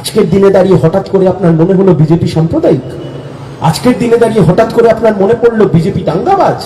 আজকের দিনে দাঁড়িয়ে হঠাৎ করে আপনার মনে হলো বিজেপি সাম্প্রদায়িক? আজকের দিনে দাঁড়িয়ে হঠাৎ করে আপনার মনে পড়লো বিজেপি দাঙ্গাবাজ?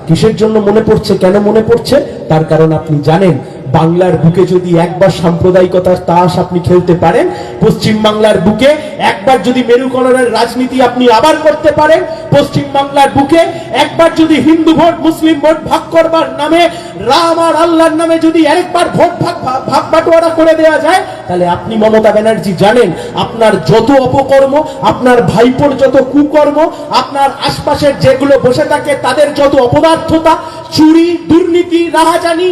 কিসের জন্য মনে পড়ছে, কেন মনে পড়ছে? তার কারণ আপনি জানেন, বাংলার বুকে যদি একবার সাম্প্রদায়িকতার তাস আপনি খেলতে পারেন, পশ্চিম বাংলার বুকে একবার যদি মেরুকরণের রাজনীতি আপনি আবার করতে পারেন, পশ্চিম বাংলার বুকে একবার যদি হিন্দু ভোট মুসলিম ভোট ভাগ করবার নামে, রাম আর আল্লাহর নামে যদি আরেকবার ভোট ভাগ বাটোয়ারা করে দেওয়া যায়, তাহলে আপনি মমতা ব্যানার্জি জানেন আপনার যত অপকর্ম, আপনার ভাইপোর যত কুকর্ম, আপনার আশপাশের যেগুলো বসে থাকে তাদের যত অপদার্থতা, চুরি, দুর্নীতি, রাহাজানি,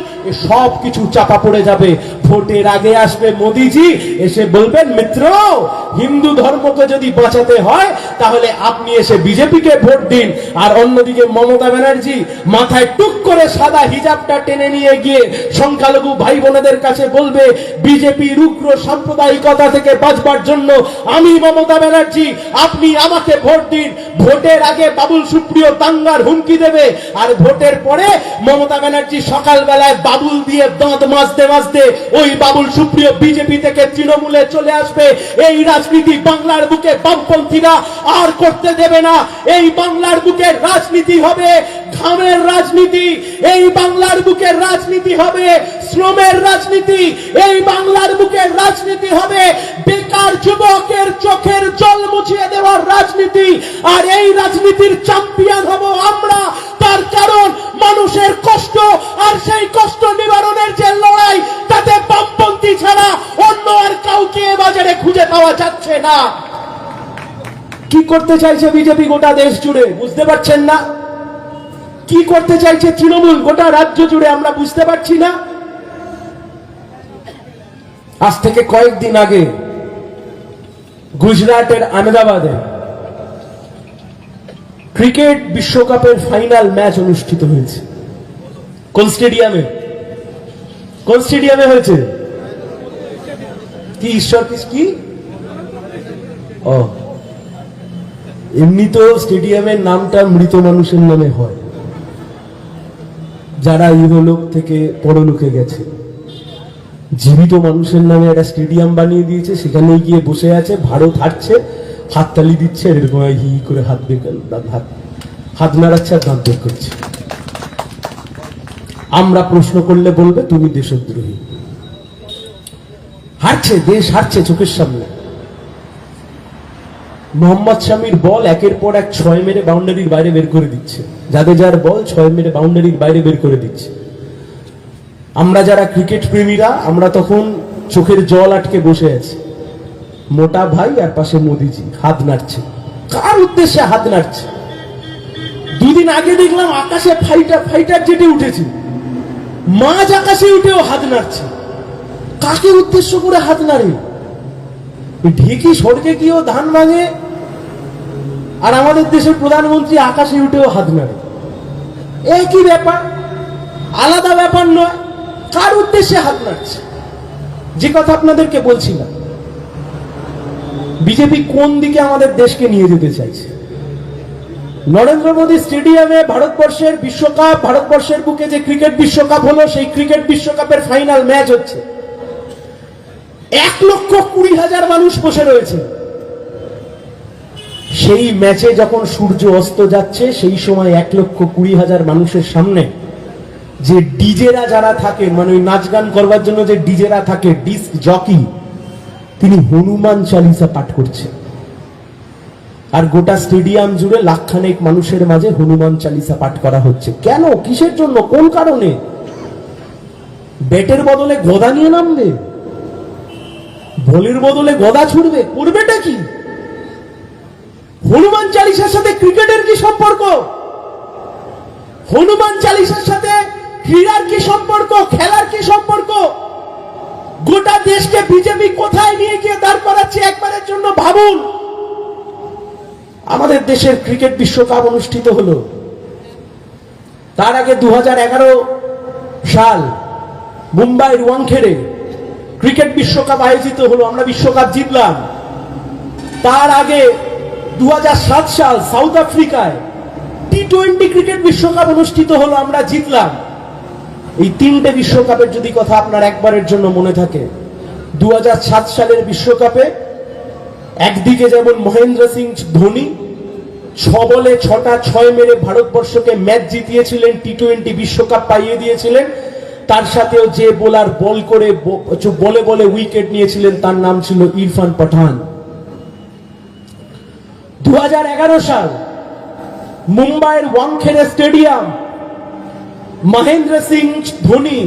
সব কিছু চাপা পড়ে যাবে। ভোটের আগে আসবে মোদিজি, এসে বলবেন মিত্র, হিন্দু ধর্মকে যদি বাঁচাতে হয় তাহলে আপনি এসে বিজেপিকে ভোট দিন। আর অন্যদিকে মমতা ব্যানার্জি মাথায় টুক করে সাদা হিজাবটা টেনে নিয়ে গিয়ে সংখ্যালঘু ভাই বোনেদের কাছে বলবে, বিজেপির উগ্র সাম্প্রদায়িকতা থেকে বাঁচবার জন্য আমি মমতা ব্যানার্জি, আপনি আমাকে ভোট দিন। ভোটের আগে বাবুল সুপ্রিয় দাঙ্গার হুমকি দেবে, আর ভোটের পরে মমতা ব্যানার্জি সকালবেলায় বাবুল দিয়ে দাঁত মাজতে মাজতে ওই বাবুল সুপ্রিয় বিজেপি থেকে তৃণমূলে চলে আসবে। এই রাজনীতি বাংলার বুকে বামপন্থীরা আর করতে দেবে না। এই বাংলার বুকে রাজনীতি হবে ঘামের রাজনীতি, এই বাংলার বুকে রাজনীতি হবে শ্রমের রাজনীতি, এই বাংলার বুকে রাজনীতি হবে বেকার যুবকের চোখের জল মুছিয়ে দেওয়ার রাজনীতি। আর এই রাজনীতির চ্যাম্পিয়ন হব আমরা। তার কারণ মানুষের কষ্ট, আর সেই কষ্ট নিবারণের যে লড়াই, তাতে বামপন্থী ছাড়া অন্য আর কাউকে বাজারে খুঁজে পাওয়া যাচ্ছে না। কি করতে চাইছে বিজেপি গোটা দেশ জুড়ে বুঝতে পারছেন না? কি করতে চাইছে তৃণমূল গোটা রাজ্য জুড়ে আমরা বুঝতে পারছি না। আজ থেকে কয়েকদিন আগে গুজরাটের আহমেদাবাদে ক্রিকেট বিশ্বকাপের ফাইনাল ম্যাচ অনুষ্ঠিত হয়েছে। কোন স্টেডিয়ামে? কোন স্টেডিয়ামে হয়েছে? কি ঈশ্বর কি? ও, এমনি তো স্টেডিয়ামের নামটা মৃত মানুষের নামে হয়, যারা ইহলোক থেকে পরলোকে গেছে। জীবিত মানুষের নামে একটা স্টেডিয়াম বানিয়ে দিয়েছে, সেখানে গিয়ে বসে আছে, ভারত হাঁটছে, হাততালি দিচ্ছে, এরকম হি করে হাত নাড়াচ্ছে আর দাঁত বের করছে। আমরা প্রশ্ন করলে বলবে তুমি দেশদ্রোহী। হারছে দেশ, হারছে চোখের সামনে। মোহাম্মদ শামির বল একের পর এক 6 মেরে বাউন্ডারির বাইরে বের করে দিচ্ছে, জাদেজার বল 6 মেরে বাউন্ডারির বাইরে বের করে দিচ্ছে। আমরা যারা ক্রিকেট প্রেমীরা, আমরা তখন চোখের জল আটকে বসে আছি। মোটা ভাই আর পাশে মোদিজি হাত নাড়ছে। কার উদ্দেশ্যে হাত নাড়ছে? দুদিন আগে দেখলাম আকাশে ফাইটার জেটে উঠেছে, মাঝ আকাশে উঠেও হাত নাড়ছে। কাকে উদ্দেশ্য করে হাত নাড়ে? ঢেকি সড়কে গিয়েও ধান ভাঙে, আর আমাদের দেশের প্রধানমন্ত্রী আকাশে উঠেও হাত নাড়ে। একই ব্যাপার, আলাদা ব্যাপার নয়। কার উদ্দেশ্যে হাত নাড়ছে? যে কথা আপনাদেরকে বলছিলাম, বিজেপি কোন দিকে আমাদের দেশকে নিয়ে যেতে চাইছে। নরেন্দ্র মোদী স্টেডিয়ামে ভারতবর্ষের বিশ্বকাপ, ভারতবর্ষের বুকে যে ক্রিকেট বিশ্বকাপ হলো, সেই ক্রিকেট বিশ্বকাপের ফাইনাল ম্যাচ হচ্ছে। 1,20,000 মানুষ বসে রয়েছে। সেই ম্যাচে যখন সূর্য অস্ত যাচ্ছে, সেই সময় 1,20,000 মানুষের সামনে যে ডিজেরা যারা থাকে, মানে ওই নাচ গান করবার জন্য যে ডিজেরা থাকে, ডিস্ক জকি, তিনি হনুমান চালিসা পাঠ করছে। আর গোটা স্টেডিয়াম জুড়ে লাখখানেক মানুষের মাঝে হনুমান চালিসা পাঠ করা হচ্ছে। কেন? কিসের জন্য? কোন কারণে? ব্যাটের বদলে গদা নিয়ে নামবে, বলের বদলে গদা ছুড়বে, করবেটা কি? হনুমান চালিসার সাথে ক্রিকেটের কি সম্পর্ক? হনুমান চালিসার সাথে ক্রীড়ার কি সম্পর্ক? খেলার কি সম্পর্ক? গোটা দেশকে বিজেপি কোথায় নিয়ে গিয়ে দাঁড় করাচ্ছে একবারের জন্য ভাবুন। আমাদের দেশের ক্রিকেট বিশ্বকাপ অনুষ্ঠিত হলো, তার আগে 2011 সাল মুম্বাইয়ের ওয়াংখেড়ে ক্রিকেট বিশ্বকাপ আয়োজিত হলো, আমরা বিশ্বকাপ জিতলাম। তার আগে 2007 সাল সাউথ আফ্রিকায় টি-20 ক্রিকেট বিশ্বকাপ অনুষ্ঠিত হলো, আমরা জিতলাম। এই 3টে বিশ্বকাপের যদি কথা আপনার একবারের জন্য মনে থাকে, 2007 সালের বিশ্বকাপে একদিকে যেমন মহেন্দ্র সিং ধোনি 6 বলে 6টা 6 মেরে ভারতবর্ষকে ম্যাচ জিতিয়েছিলেন, টি20 বিশ্বকাপ পাইয়ে দিয়েছিলেন, তার সাথেও যে বোলার বল করে বলে বলে উইকেট নিয়েছিলেন তার নাম ছিল ইরফান পাঠান। 2011 সাল মুম্বাইয়ের ওয়াংখেড়ে স্টেডিয়াম, মহেন্দ্র সিং ধোনি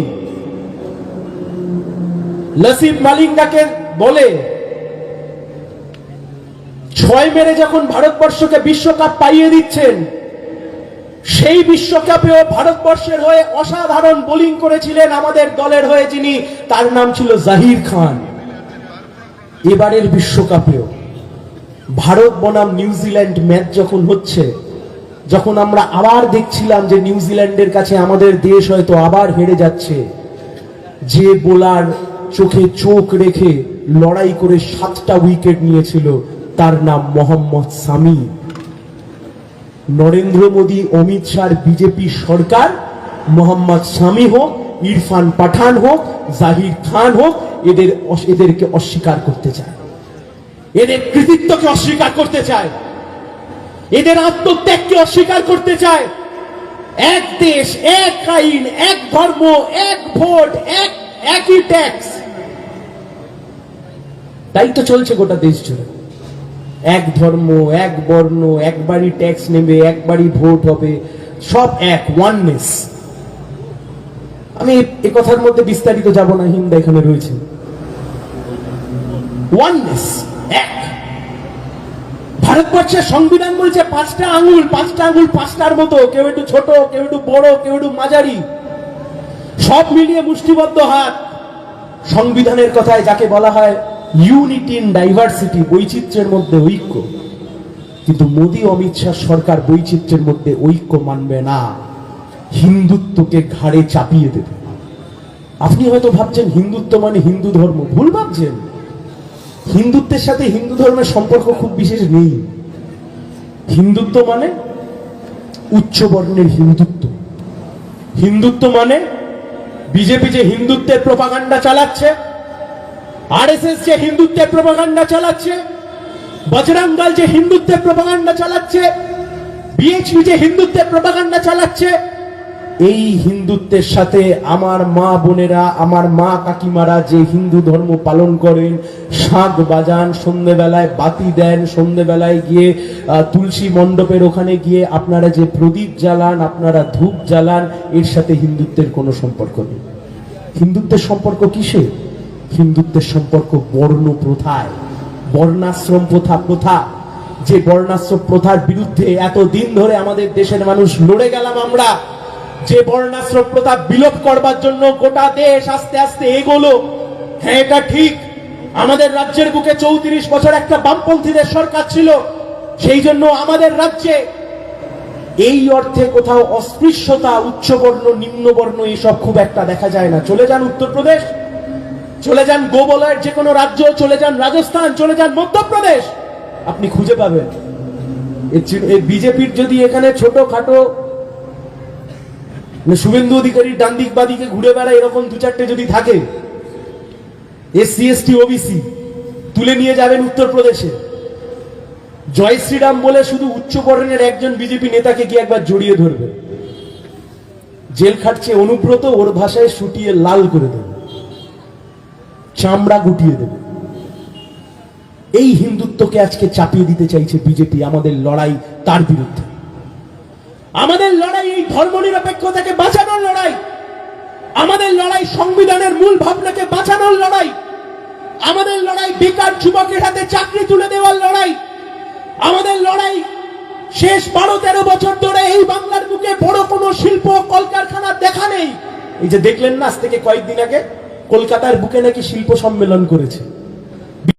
লসিত মালিঙ্গাকে বলে 6 মেরে যখন ভারতবর্ষকে বিশ্বকাপ পাইয়ে দিচ্ছেন, সেই বিশ্বকাপেও ভারতবর্ষের হয়ে অসাধারণ বোলিং করেছিলেন আমাদের দলের হয়ে যিনি, তার নাম ছিল জাহির খান। এবারের বিশ্বকাপেও ভারত বনাম নিউজিল্যান্ড ম্যাচ যখন হচ্ছে, যখন আমরা আবার দেখছিলাম যে নিউজিল্যান্ডের কাছে আমাদের দেশ হয়তো আবার হেরে যাচ্ছে, যে বোলার চোখে চোখ রেখে লড়াই করে 7টা উইকেট নিয়েছিল তার নাম মোহাম্মদ সামি। নরেন্দ্র মোদী, অমিত শাহ, বিজেপি সরকার মোহাম্মদ সামি হোক, ইরফান পাঠান হোক, জাহির খান হোক, এদেরকে অস্বীকার করতে চায়, এদের কৃতিত্বকে অস্বীকার করতে চায়, এদের আত্মত্যাগকে অস্বীকার করতে চায়। এক দেশ, এক আইন, এক ধর্ম, এক ভোট, একই ট্যাক্স, তাই তো চলছে গোটা দেশ জুড়ে। এক ধর্ম, এক বর্ণ, একবারই ট্যাক্স নেবে, একবারই ভোট হবে, সব এক, ওয়াননেস। আমি এ কথার মধ্যে বিস্তারিত যাব না, হিন্দা এখানে রয়েছে। ওয়াননেস, এক। ভারতবর্ষের সংবিধান বলছে 5টা আঙুল, 5টা আঙুল 5টার মতো, কেউ একটু ছোট, কেউ একটু বড়, কেউ একটু মাঝারি, সব মিলিয়ে মুষ্টিবদ্ধ হাত। সংবিধানের কথায় যাকে বলা হয় ইউনিটি ইন ডাইভার্সিটি, বৈচিত্র্যের মধ্যে ঐক্য। কিন্তু মোদী অমিত শাহ সরকার বৈচিত্র্যের মধ্যে ঐক্য মানবে না, হিন্দুত্বকে ঘাড়ে চাপিয়ে দেবে। আপনি হয়তো ভাবছেন হিন্দুত্ব মানে হিন্দু ধর্ম, ভুল ভাবছেন। হিন্দুত্বের সাথে হিন্দু ধর্মের সম্পর্ক খুব বিশেষ নেই। হিন্দুত্ব মানে উচ্চ বর্ণের হিন্দুত্ব। হিন্দুত্ব মানে বিজেপি যে হিন্দুত্বের প্রপাগান্ডা চালাচ্ছে, আরএসএস যে হিন্দুত্বের প্রপাগান্ডা চালাচ্ছে, বজরং দল যে হিন্দুত্বের প্রপাগান্ডা চালাচ্ছে, বিএচপি যে হিন্দুত্বের প্রপাগান্ডা চালাচ্ছে, এই হিন্দুত্বের সাথে আমার মা বোনেরা, আমার মা কাকিমারা যে হিন্দু ধর্ম পালন করেন, শাঁখ বাজান, সন্ধ্যেবেলায় বাতি দেন, সন্ধ্যেবেলায় গিয়ে তুলসী মণ্ডপের ওখানে গিয়ে আপনারা যে প্রদীপ জ্বালান, আপনারা ধূপ জ্বালান, এর সাথে হিন্দুত্বের কোনো সম্পর্ক নেই। হিন্দুত্বের সম্পর্ক কিসে? হিন্দুত্বের সম্পর্ক বর্ণ প্রথায়, বর্ণাশ্রম প্রথা। যে বর্ণাশ্রম প্রথার বিরুদ্ধে এতদিন ধরে আমাদের দেশের মানুষ লড়ে গেলাম আমরা, যে বর্ণাশ্রম প্রথা বিলোপ করবার জন্য গোটা দেশ আস্তে আস্তে এগোলো। হ্যাঁ, এটা ঠিক, আমাদের রাজ্যের বুকে 34 বছর একটা বামপন্থীদের সরকার ছিল, সেই জন্য আমাদের রাজ্যে এই অর্থে কোথাও অস্পৃশ্যতা, উচ্চবর্ণ নিম্নবর্ণ এসব খুব একটা দেখা যায় না। চলে যান উত্তরপ্রদেশ, চলে যান গোবলয়ের যে কোনো রাজ্য, চলে যান রাজস্থান, চলে যান মধ্যপ্রদেশ, আপনি খুঁজে পাবেন। এই বিজেপির যদি এখানে ছোটখাটো শুভেন্দু অধিকারী ডান দিক বাদিকে ঘুরে বেড়ায় এরকম 2-4টে যদি থাকে, এসসি এসটি ওবিসি তুলে নিয়ে যাবেন উত্তরপ্রদেশে। জয় শ্রীরাম বলে শুধু উচ্চ বর্ণের একজন বিজেপি নেতাকে গিয়ে একবার জড়িয়ে ধরবে, জেল খাটছে অনুব্রত, ওর ভাষায় শুটিয়ে লাল করে দেবে, চামড়া গুটিয়ে দেবে। এই হিন্দুত্বকে আজকে চাপিয়ে দিতে চাইছে বিজেপি। আমাদের লড়াই তার বিরুদ্ধে, আমাদের লড়াই এই ধর্মনিরপেক্ষতাকে বাঁচানোর লড়াই, আমাদের লড়াই সংবিধানের মূল ভাবনাকে বাঁচানোর লড়াই, আমাদের লড়াই বেকার যুবকের হাতে চাকরি তুলে দেওয়ার লড়াই, আমাদের লড়াই শেষ 12-13 বছর ধরে এই বাংলার বুকে বড় কোনো শিল্প কলকারখানা দেখা নেই। এই যে দেখলেন না আজ থেকে কয়েকদিন আগে কলকাতার বুকে নাকি শিল্প সম্মেলন করেছে,